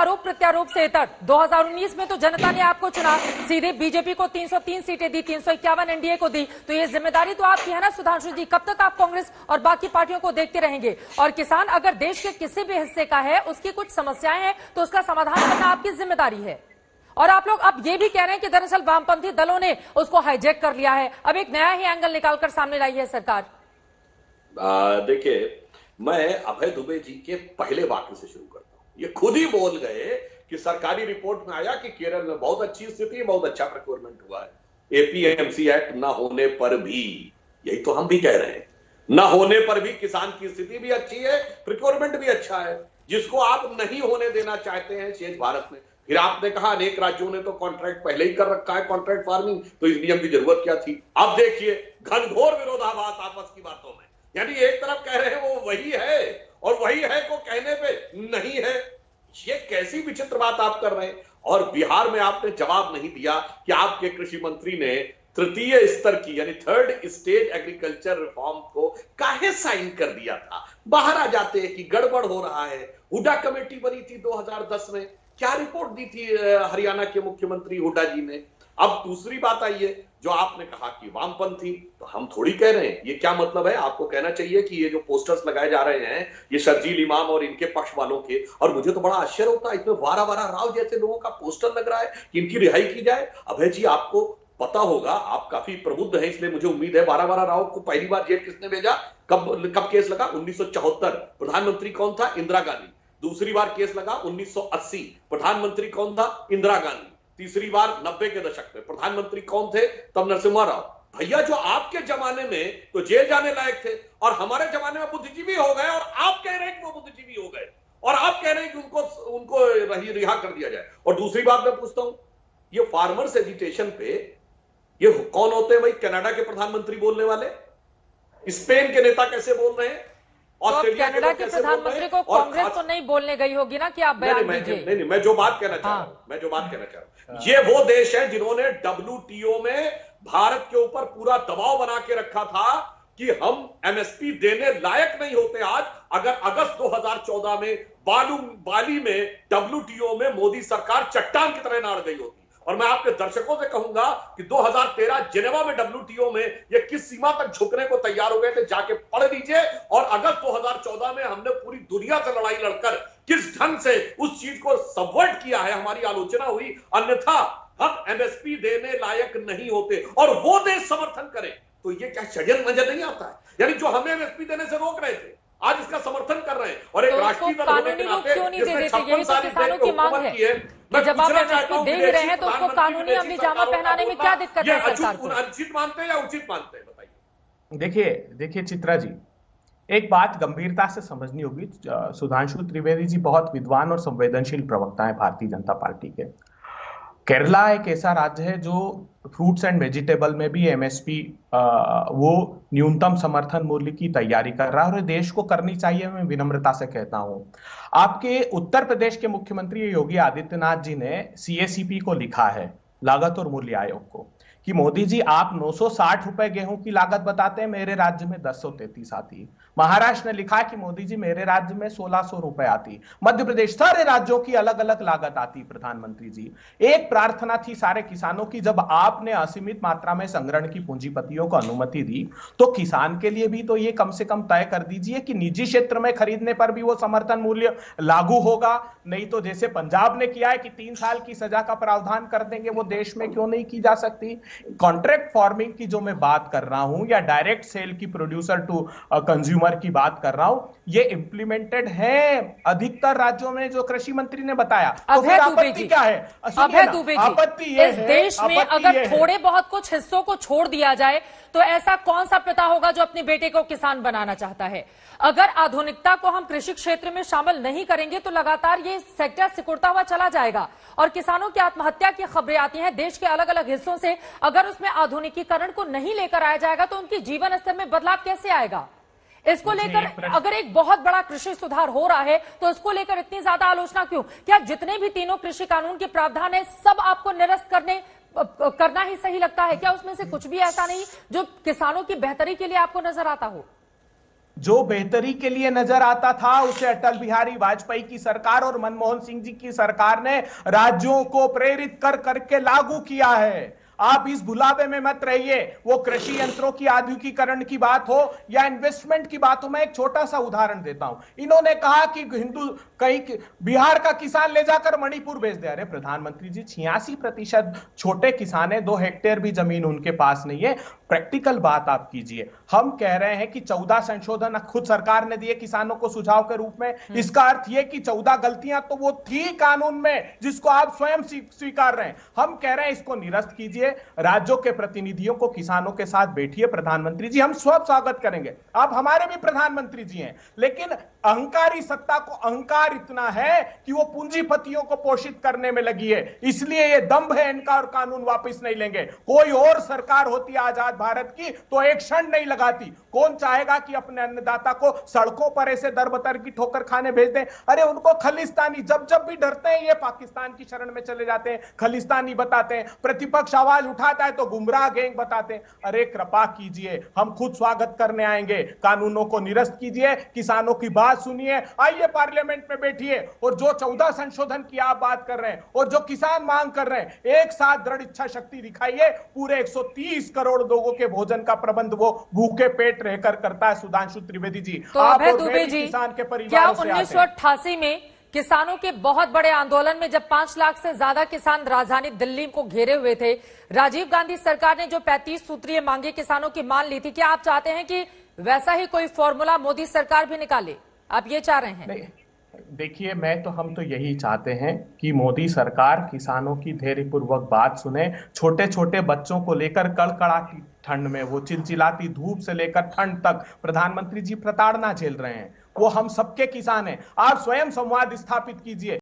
आरोप प्रत्यारोप से इतर 2019 में तो जनता ने आपको चुना, सीधे बीजेपी को 303 सीटें दी, 351 एनडीए को दी, तो ये जिम्मेदारी तो आपकी है ना सुधांशु जी। कब तक आप कांग्रेस और बाकी पार्टियों को देखते रहेंगे? और किसान अगर देश के किसी भी हिस्से का है, उसकी कुछ समस्याएं हैं तो उसका समाधान करना आपकी जिम्मेदारी है। और आप लोग अब ये भी कह रहे हैं कि दरअसल वामपंथी दलों ने उसको हाईजैक कर लिया है। अब एक नया ही एंगल निकालकर सामने लाई है सरकार। देखिए, मैं अभय दुबे जी के पहले वाक्य से शुरू करता हूं। ये खुद ही बोल गए कि सरकारी रिपोर्ट में आया कि केरल में बहुत अच्छी स्थिति है, बहुत अच्छा प्रोक्योरमेंट हुआ है। एपीएमसी एक्ट ना होने पर भी, यही तो हम भी कह रहे हैं, ना होने पर भी किसान की स्थिति भी अच्छी है, प्रोक्योरमेंट भी अच्छा है, जिसको आप नहीं होने देना चाहते हैं शेष भारत में। फिर आपने कहा अनेक राज्यों ने तो कॉन्ट्रैक्ट पहले ही कर रखा है, कॉन्ट्रैक्ट फार्मिंग, तो इस नियम की जरूरत क्या थी? अब देखिए घनघोर विरोधाभास आपस की बातों में। यानी एक तरफ कह रहे हैं वो वही है और वही है को कहने पे नहीं है। ये कैसी विचित्र बात आप कर रहे हैं? और बिहार में आपने जवाब नहीं दिया कि आपके कृषि मंत्री ने तृतीय स्तर की यानी थर्ड स्टेज एग्रीकल्चर रिफॉर्म को काहे साइन कर दिया था। बाहर आ जाते हैं कि गड़बड़ हो रहा है। हुड्डा कमेटी बनी थी 2010 में, क्या रिपोर्ट दी थी हरियाणा के मुख्यमंत्री हुड्डा जी ने? अब दूसरी बात आई है जो आपने कहा कि वामपंथी, तो हम थोड़ी कह रहे हैं। ये क्या मतलब है? आपको कहना चाहिए कि ये जो पोस्टर्स लगाए जा रहे हैं ये शर्जील इमाम और इनके पक्ष वालों के, और मुझे तो बड़ा आश्चर्य होता है इसमें वारा वारा राव जैसे लोगों का पोस्टर लग रहा है कि इनकी रिहाई की जाए। अभय जी, आपको पता होगा, आप काफी प्रबुद्ध हैं, इसलिए मुझे उम्मीद है वारा वारा राव को पहली बार जेल किसने भेजा, कब केस लगा? 1974। प्रधानमंत्री कौन था? इंदिरा गांधी। दूसरी बार केस लगा 1980। प्रधानमंत्री कौन था? इंदिरा गांधी। तीसरी बार 90 के दशक में। प्रधानमंत्री कौन थे? तब नरसिम्हा राव। भैया, जो आपके जमाने में तो जेल जाने लायक थे और हमारे जमाने में बुद्धिजीवी हो गए, और आप कह रहे हैं कि वो बुद्धिजीवी हो गए, और आप कह रहे हैं कि उनको रिहा कर दिया जाए। और दूसरी बात मैं पूछता हूं, ये फार्मर्स एजिटेशन पे ये कौन होते हैं भाई? कनाडा के प्रधानमंत्री बोलने वाले? स्पेन के नेता कैसे बोल रहे हैं? तो कनाडा के प्रधानमंत्री को कांग्रेस तो नहीं बोलने गई होगी ना कि आप बयान दीजिए। नहीं, मैं जो बात कहना चाह रहा हूं, ये वो देश है जिन्होंने WTO में भारत के ऊपर पूरा दबाव बना के रखा था कि हम एमएसपी देने लायक नहीं होते आज, अगर अगस्त 2014 में बाली में WTO में मोदी सरकार चट्टान की तरह नाड़ गई होती। और मैं आपके दर्शकों से कहूंगा कि 2013 जिनेवा में WTO में ये किस सीमा तक झुकने को तैयार हो गए थे, जाके पढ़ लीजिए। और अगस्त 2014 में हमने पूरी दुनिया से लड़ाई लड़कर किस ढंग से उस चीज को सबवर्ट किया है, हमारी आलोचना हुई। अन्यथा हम एमएसपी देने लायक नहीं होते और वो देश समर्थन करे, तो ये क्या षड्यंत्र नजर नहीं आता है? यानी जो हमें एमएसपी देने से रोक रहे थे आज इसका समर्थन कर रहे हैं। और एक राष्ट्रीय दल होने के नाते जिसने 56 साल किसानों की मांग है कि जब आप एमएसपी दे ही रहे हैं तो उसको कानूनी अमलीजामा पहनाने में क्या दिक्कत है सरकार को? अनुचित मानते हैं या उचित मानते हैं, बताइए। देखिए चित्रा जी, एक बात गंभीरता से समझनी होगी। सुधांशु त्रिवेदी जी बहुत विद्वान और संवेदनशील प्रवक्ता है भारतीय जनता पार्टी के। केरला एक ऐसा राज्य है जो फ्रूट्स एंड वेजिटेबल में भी एमएसपी वो न्यूनतम समर्थन मूल्य की तैयारी कर रहा है, और देश को करनी चाहिए, मैं विनम्रता से कहता हूं। आपके उत्तर प्रदेश के मुख्यमंत्री योगी आदित्यनाथ जी ने सीएसीपी को लिखा है, लागत और मूल्य आयोग को, कि मोदी जी आप 960 रुपए गेहूं की लागत बताते हैं, मेरे राज्य में 1033 आती। महाराष्ट्र ने लिखा कि मोदी जी मेरे राज्य में 1600 रुपए आती। मध्य प्रदेश, सारे राज्यों की अलग अलग लागत आती। प्रधानमंत्री जी, एक प्रार्थना थी सारे किसानों की, जब आपने असीमित मात्रा में संग्रहण की पूंजीपतियों को अनुमति दी तो किसान के लिए भी तो ये कम से कम तय कर दीजिए कि निजी क्षेत्र में खरीदने पर भी वो समर्थन मूल्य लागू होगा। नहीं तो जैसे पंजाब ने किया है कि 3 साल की सजा का प्रावधान कर देंगे, वो देश में क्यों नहीं की जा सकती? कॉन्ट्रैक्ट फार्मिंग की जो मैं बात कर रहा हूं, या डायरेक्ट सेल की, प्रोड्यूसर टू कंज्यूमर की बात कर रहा हूं, ये इंप्लीमेंटेड है अधिकतर राज्यों में, जो कृषि मंत्री ने बताया। तो फिर आपत्ति क्या है? अभय दुबे जी, इस देश में अगर थोड़े बहुत कुछ हिस्सों को छोड़ दिया जाए तो ऐसा कौन सा पिता होगा जो अपने बेटे को किसान बनाना चाहता है? अगर आधुनिकता को हम कृषि क्षेत्र में शामिल नहीं करेंगे तो लगातार ये सेक्टर सिकुड़ता हुआ चला जाएगा और किसानों की आत्महत्या की खबरें आती हैं देश के अलग अलग हिस्सों से। अगर उसमें आधुनिकीकरण को नहीं लेकर आया जाएगा तो उनकी जीवन स्तर में बदलाव कैसे आएगा? इसको लेकर अगर एक बहुत बड़ा कृषि सुधार हो रहा है तो इसको लेकर इतनी ज्यादा आलोचना क्यों? क्या जितने भी तीनों कृषि कानून के प्रावधान है सब आपको निरस्त करना ही सही लगता है? क्या उसमें से कुछ भी ऐसा नहीं जो किसानों की बेहतरी के लिए आपको नजर आता हो? देखिए, देखिए चित्रा जी, एक बात गंभीरता से समझनी होगी। सुधांशु त्रिवेदी जी बहुत विद्वान और संवेदनशील प्रवक्ता है भारतीय जनता पार्टी के। केरला एक ऐसा राज्य है जो फ्रूट्स एंड वेजिटेबल में भी एमएसपी देने लायक नहीं होते आज, अगर अगस्त 2014 में जो बेहतरी के लिए नजर आता था उसे अटल बिहारी वाजपेयी की सरकार और मनमोहन सिंह जी की सरकार ने राज्यों को प्रेरित कर करके लागू किया है। आप इस भुलावे में मत रहिए। वो कृषि यंत्रों की आधुनिकीकरण की बात हो या इन्वेस्टमेंट की बात हो, मैं एक छोटा सा उदाहरण देता हूं। इन्होंने कहा कि कहीं बिहार का किसान ले जाकर मणिपुर भेज दे। अरे प्रधानमंत्री जी, 86% छोटे किसान है, 2 हेक्टेयर भी जमीन उनके पास नहीं है। प्रैक्टिकल बात आप कीजिए। हम कह रहे हैं कि 14 संशोधन खुद सरकार ने दिए किसानों को सुझाव के रूप में। इसका अर्थ यह कि 14 गलतियां तो वो थी कानून में जिसको आप स्वयं स्वीकार रहे हैं। हम कह रहे हैं इसको निरस्त कीजिए। राज्यों के प्रतिनिधियों को किसानों के साथ बैठिए। प्रधानमंत्री जी, हम सब स्वागत करेंगे। आप हमारे भी प्रधानमंत्री जी हैं, लेकिन अहंकारी सत्ता को अहंकार इतना है कि वो पूंजीपतियों को पोषित करने में लगी है। इसलिए ये दंभ है इनका और कानून वापस नहीं लेंगे। कोई और सरकार होती आजाद भारत की तो एक क्षण नहीं लगाती। कौन चाहेगा कि अपने अन्नदाता को सड़कों पर ऐसे दरबदर की ठोकर खाने भेज दें? अरे उनको खलिस्तानी, जब जब भी डरते हैं ये पाकिस्तान की शरण में चले जाते हैं, खलिस्तानी बताते हैं। प्रतिपक्ष आवाज उठाता है तो गुमराह गैंग बताते हैं। अरे कृपा कीजिए, हम खुद स्वागत करने आएंगे। कानूनों को निरस्त कीजिए, किसानों की बात सुनिए, आइए पार्लियामेंट में बैठिए और जो 14 संशोधन की आप बात कर रहे हैं और जो किसान मांग कर रहे हैं, एक साथ दृढ़ इच्छा शक्ति दिखाइए। पूरे 130 करोड़ लोगों के भोजन का प्रबंध वो भूखे पेट रहकर करता है। सुधांशु त्रिवेदी जी, तो आप अभय और दुबे मैं भी जी, किसान के क्या परिवार से आते हैं। 1988 में किसानों के बहुत बड़े आंदोलन में जब 5 लाख से ज्यादा किसान राजधानी दिल्ली को घेरे हुए थे, राजीव गांधी सरकार ने जो 35 सूत्रीय मांगे किसानों की मान ली थी, क्या आप चाहते हैं कि वैसा ही कोई फॉर्मूला मोदी सरकार भी निकाले? आप ये चाह रहे हैं? नहीं, देखिए, हम तो यही चाहते हैं कि मोदी सरकार किसानों की धैर्यपूर्वक बात सुने। छोटे छोटे बच्चों को लेकर कड़कड़ाती ठंड में, वो चिलचिलाती धूप से लेकर ठंड तक प्रधानमंत्री जी प्रताड़ना झेल रहे हैं। वो हम सबके किसान हैं। आप स्वयं संवाद स्थापित कीजिए।